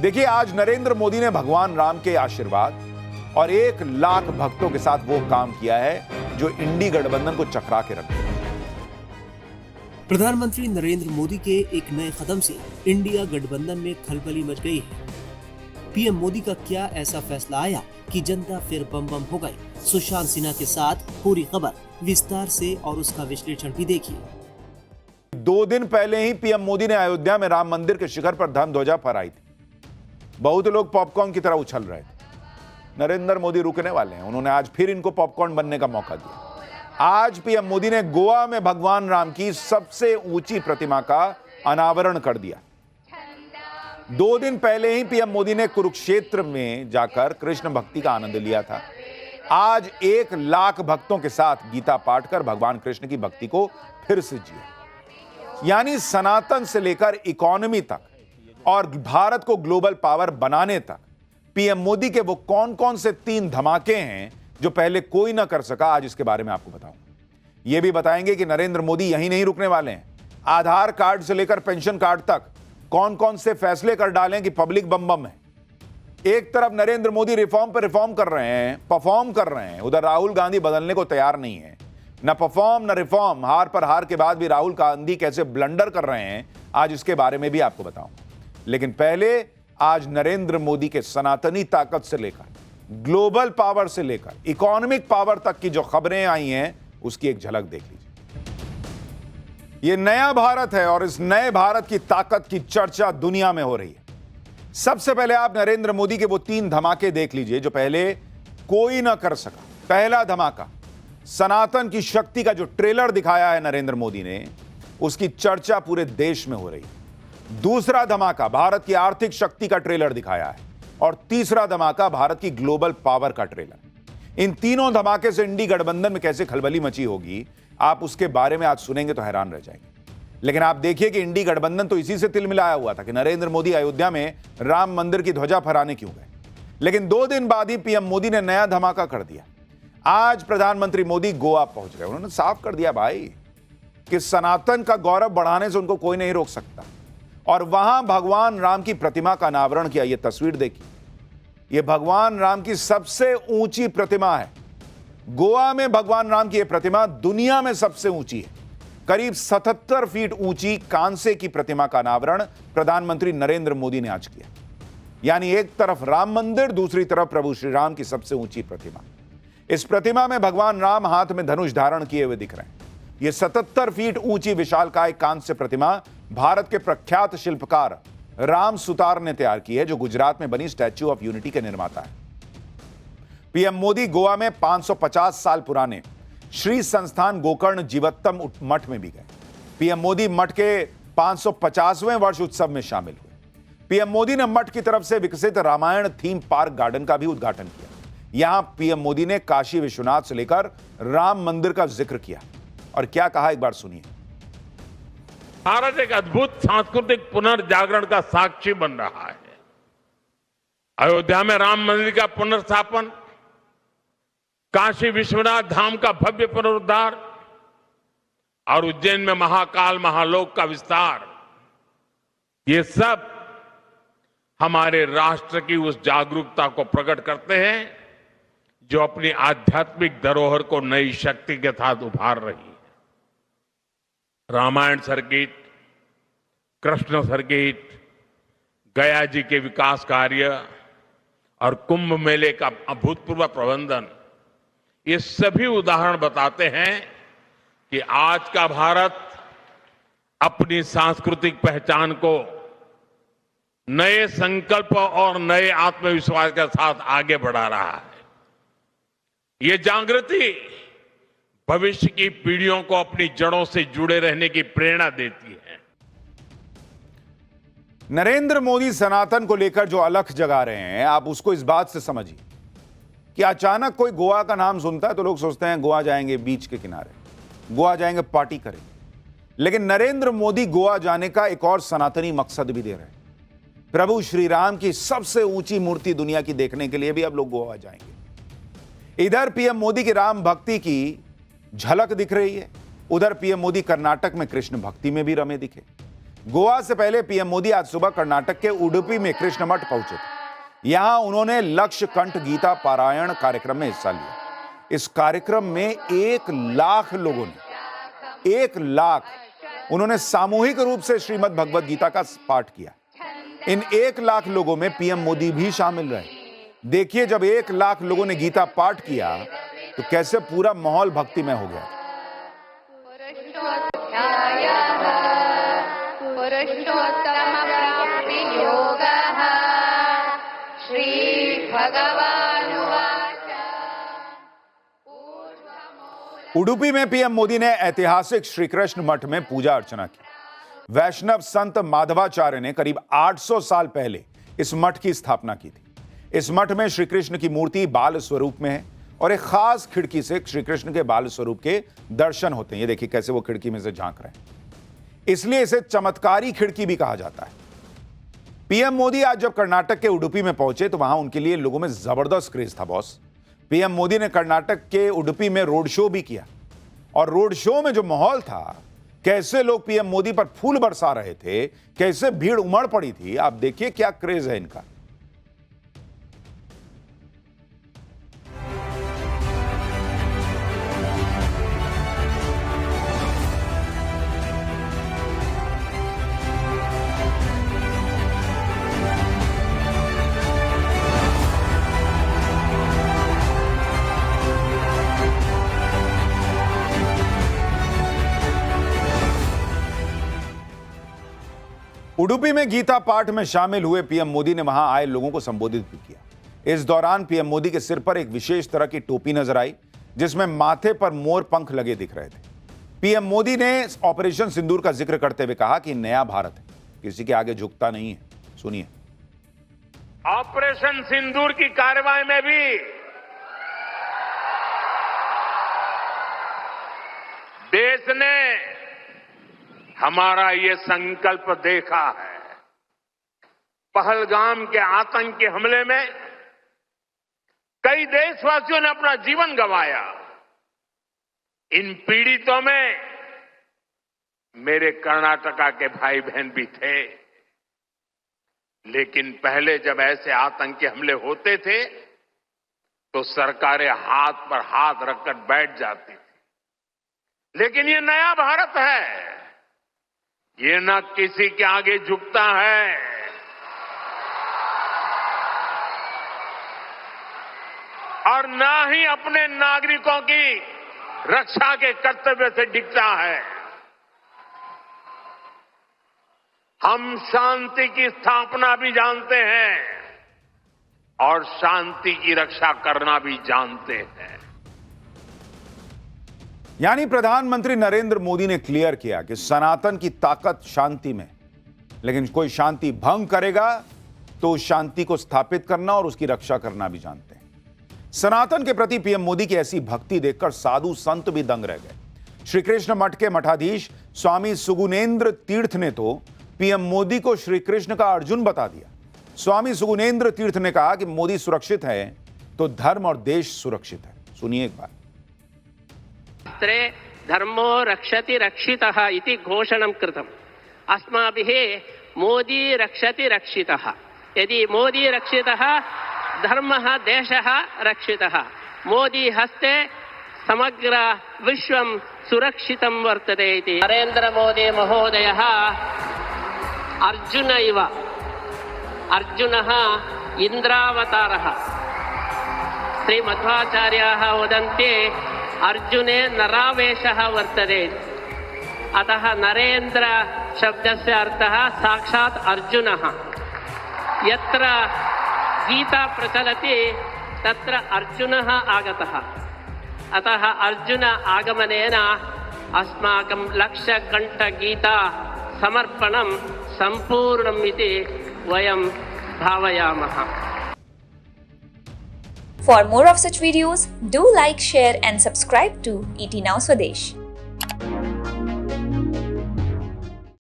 देखिए, आज नरेंद्र मोदी ने भगवान राम के आशीर्वाद और 1 लाख भक्तों के साथ वो काम किया है जो इंडी गठबंधन को चकरा के रख दिया। प्रधानमंत्री नरेंद्र मोदी के एक नए कदम से इंडिया गठबंधन में खलबली मच गई है। पीएम मोदी का क्या ऐसा फैसला आया कि जनता फिर बम बम हो गई? सुशांत सिन्हा के साथ पूरी खबर विस्तार से और उसका विश्लेषण भी देखिए। 2 दिन पहले ही पीएम मोदी ने अयोध्या में राम मंदिर के शिखर पर धर्म ध्वजा फहराई थी। बहुत लोग पॉपकॉर्न की तरह उछल रहे थे। नरेंद्र मोदी रुकने वाले हैं। उन्होंने आज फिर इनको पॉपकॉर्न बनने का मौका दिया। आज पीएम मोदी ने गोवा में भगवान राम की सबसे ऊंची प्रतिमा का अनावरण कर दिया। 2 दिन पहले ही पीएम मोदी ने कुरुक्षेत्र में जाकर कृष्ण भक्ति का आनंद लिया था। आज 1 लाख भक्तों के साथ गीता पाठ कर भगवान कृष्ण की भक्ति को फिर से जिया। यानी सनातन से लेकर इकोनॉमी तक और भारत को ग्लोबल पावर बनाने तक पीएम मोदी के वो कौन कौन से 3 धमाके हैं जो पहले कोई ना कर सका, आज इसके बारे में आपको बताऊंगा। यह भी बताएंगे कि नरेंद्र मोदी यहीं नहीं रुकने वाले हैं। आधार कार्ड से लेकर पेंशन कार्ड तक कौन कौन से फैसले कर डालें कि पब्लिक बम बम है। एक तरफ नरेंद्र मोदी रिफॉर्म पर रिफॉर्म कर रहे हैं, परफॉर्म कर रहे हैं, उधर राहुल गांधी बदलने को तैयार नहीं है। न परफॉर्म न रिफॉर्म, हार पर हार के बाद भी राहुल गांधी कैसे ब्लंडर कर रहे हैं, आज इसके बारे में भी आपको बताऊंगा। लेकिन पहले आज नरेंद्र मोदी के सनातनी ताकत से लेकर ग्लोबल पावर से लेकर इकोनॉमिक पावर तक की जो खबरें आई हैं, उसकी एक झलक देख लीजिए। यह नया भारत है और इस नए भारत की ताकत की चर्चा दुनिया में हो रही है। सबसे पहले आप नरेंद्र मोदी के वो 3 धमाके देख लीजिए जो पहले कोई ना कर सका। पहला धमाका, सनातन की शक्ति का जो ट्रेलर दिखाया है नरेंद्र मोदी ने, उसकी चर्चा पूरे देश में हो रही है। दूसरा धमाका, भारत की आर्थिक शक्ति का ट्रेलर दिखाया है। और तीसरा धमाका, भारत की ग्लोबल पावर का ट्रेलर। इन तीनों धमाके से इंडी गठबंधन में कैसे खलबली मची होगी, आप उसके बारे में आज सुनेंगे तो हैरान रह जाएंगे। लेकिन आप देखिए कि इंडी गठबंधन तो इसी से तिलमिलाया हुआ था कि नरेंद्र मोदी अयोध्या में राम मंदिर की ध्वजा फहराने क्यों गए। लेकिन 2 दिन बाद ही पीएम मोदी ने नया धमाका कर दिया। आज प्रधानमंत्री मोदी गोवा पहुंच गए। उन्होंने साफ कर दिया भाई कि सनातन का गौरव बढ़ाने से उनको कोई नहीं रोक सकता। और वहां भगवान राम की प्रतिमा का अनावरण किया। यह तस्वीर देखिए, यह भगवान राम की सबसे ऊंची प्रतिमा है। गोवा में भगवान राम की यह प्रतिमा दुनिया में सबसे ऊंची है। करीब 77 फीट ऊंची कांसे की प्रतिमा का अनावरण प्रधानमंत्री नरेंद्र मोदी ने आज किया। यानी एक तरफ राम मंदिर, दूसरी तरफ प्रभु श्री राम की सबसे ऊंची प्रतिमा। इस प्रतिमा में भगवान राम हाथ में धनुष धारण किए हुए दिख रहे हैं। यह 77 फीट ऊंची विशालकाय कांस्य प्रतिमा भारत के प्रख्यात शिल्पकार राम सुतार ने तैयार की है, जो गुजरात में बनी स्टैच्यू ऑफ यूनिटी के निर्माता है। पीएम मोदी गोवा में 550 साल पुराने श्री संस्थान गोकर्ण जीवत्तम मठ में भी गए। पीएम मोदी मठ के 550वें वर्ष उत्सव में शामिल हुए। पीएम मोदी ने मठ की तरफ से विकसित रामायण थीम पार्क गार्डन का भी उद्घाटन किया। यहां पीएम मोदी ने काशी विश्वनाथ से लेकर राम मंदिर का जिक्र किया और क्या कहा, एक बार सुनिए। भारत एक अद्भुत सांस्कृतिक पुनर्जागरण का साक्षी बन रहा है। अयोध्या में राम मंदिर का पुनर्स्थापन, काशी विश्वनाथ धाम का भव्य पुनरुद्धार और उज्जैन में महाकाल महालोक का विस्तार, ये सब हमारे राष्ट्र की उस जागरूकता को प्रकट करते हैं जो अपनी आध्यात्मिक धरोहर को नई शक्ति के साथ उभार रही है। रामायण सर्किट, कृष्ण सर्किट, गया जी के विकास कार्य और कुंभ मेले का अभूतपूर्व प्रबंधन, ये सभी उदाहरण बताते हैं कि आज का भारत अपनी सांस्कृतिक पहचान को नए संकल्प और नए आत्मविश्वास के साथ आगे बढ़ा रहा है। ये जागृति भविष्य की पीढ़ियों को अपनी जड़ों से जुड़े रहने की प्रेरणा देती है। नरेंद्र मोदी सनातन को लेकर जो अलख जगा रहे हैं, आप उसको इस बात से समझिए कि अचानक कोई गोवा का नाम सुनता है तो लोग सोचते हैं गोवा जाएंगे बीच के किनारे, गोवा जाएंगे पार्टी करेंगे। लेकिन नरेंद्र मोदी गोवा जाने का एक और सनातनी मकसद भी दे रहे हैं। प्रभु श्री राम की सबसे ऊंची मूर्ति दुनिया की देखने के लिए भी अब लोग गोवा जाएंगे। इधर पीएम मोदी की राम भक्ति की झलक दिख रही है, उधर पीएम मोदी कर्नाटक में कृष्ण भक्ति में भी रमे दिखे। गोवा से पहले पीएम मोदी आज सुबह कर्नाटक के उडुपी में कृष्ण मठ पहुंचे थे। यहां उन्होंने लक्ष्य कंठ गीता पारायण कार्यक्रम में हिस्सा लिया। इस कार्यक्रम में 1 लाख लोगों ने 1 लाख उन्होंने सामूहिक रूप से श्रीमद् भगवद गीता का पाठ किया। इन 1 लाख लोगों में पीएम मोदी भी शामिल रहे। देखिए, जब 1 लाख लोगों ने गीता पाठ किया तो कैसे पूरा माहौल भक्तिमय हो गया। उडुपी में पीएम मोदी ने ऐतिहासिक श्री कृष्ण मठ में पूजा अर्चना की। वैष्णव संत माधवाचार्य ने करीब 800 साल पहले इस मठ की स्थापना की थी। इस मठ में श्री कृष्ण की मूर्ति बाल स्वरूप में है और एक खास खिड़की से श्री कृष्ण के बाल स्वरूप के दर्शन होते हैं। ये देखिए कैसे वो खिड़की में से झांक रहे हैं, इसलिए इसे चमत्कारी खिड़की भी कहा जाता है। पीएम मोदी आज जब कर्नाटक के उडुपी में पहुंचे तो वहां उनके लिए लोगों में जबरदस्त क्रेज था बॉस। पीएम मोदी ने कर्नाटक के उडुपी में रोड शो भी किया और रोड शो में जो माहौल था, कैसे लोग पीएम मोदी पर फूल बरसा रहे थे, कैसे भीड़ उमड़ पड़ी थी, आप देखिए क्या क्रेज है इनका। उडुपी में गीता पाठ में शामिल हुए पीएम मोदी ने वहां आए लोगों को संबोधित भी किया। इस दौरान पीएम मोदी के सिर पर एक विशेष तरह की टोपी नजर आई जिसमें माथे पर मोर पंख लगे दिख रहे थे। पीएम मोदी ने ऑपरेशन सिंदूर का जिक्र करते हुए कहा कि नया भारत है, किसी के आगे झुकता नहीं है। सुनिए। ऑपरेशन सिंदूर की कार्रवाई में भी देश ने हमारा ये संकल्प देखा है। पहलगाम के आतंकी हमले में कई देशवासियों ने अपना जीवन गंवाया। इन पीड़ितों में मेरे कर्नाटका के भाई बहन भी थे। लेकिन पहले जब ऐसे आतंकी हमले होते थे तो सरकारें हाथ पर हाथ रखकर बैठ जाती थी। लेकिन ये नया भारत है, ये न किसी के आगे झुकता है, और न ही अपने नागरिकों की रक्षा के कर्तव्य से डिगता है। हम शांति की स्थापना भी जानते हैं और शांति की रक्षा करना भी जानते हैं। यानी प्रधानमंत्री नरेंद्र मोदी ने क्लियर किया कि सनातन की ताकत शांति में, लेकिन कोई शांति भंग करेगा तो उस शांति को स्थापित करना और उसकी रक्षा करना भी जानते हैं। सनातन के प्रति पीएम मोदी की ऐसी भक्ति देखकर साधु संत भी दंग रह गए। श्री कृष्ण मठ के मठाधीश स्वामी सुगुनेन्द्र तीर्थ ने तो पीएम मोदी को श्री कृष्ण का अर्जुन बता दिया। स्वामी सुगुनेन्द्र तीर्थ ने कहा कि मोदी सुरक्षित है तो धर्म और देश सुरक्षित है। सुनिए एक बार। धर्मो रक्षति रक्षितः इति घोषणं कृतम्। अस्माभिः मोदी रक्षति रक्षितः। यदि मोदी रक्षितः धर्मः देशः रक्षितः। मोदी हस्ते समग्र विश्वं सुरक्षितं वर्तते इति। नरेंद्र मोदी महोदयः अर्जुन इव। अर्जुनः इन्द्रावतारः। श्रीमध्वाचार्याः वदन्ति अर्जुने नरावेशः वर्तते। अतः नरेंद्र शब्दस्य अर्थः साक्षात् अर्जुनः। यत्र गीता प्रचलति तत्र अर्जुनः आगतः। अतः अर्जुन आगमनेन अस्माकं लक्ष्यकण्ठ गीता समर्पणं सम्पूर्णम् इति वयं भावयामः। For more of such videos, do like, share and subscribe to ET Now Swadesh.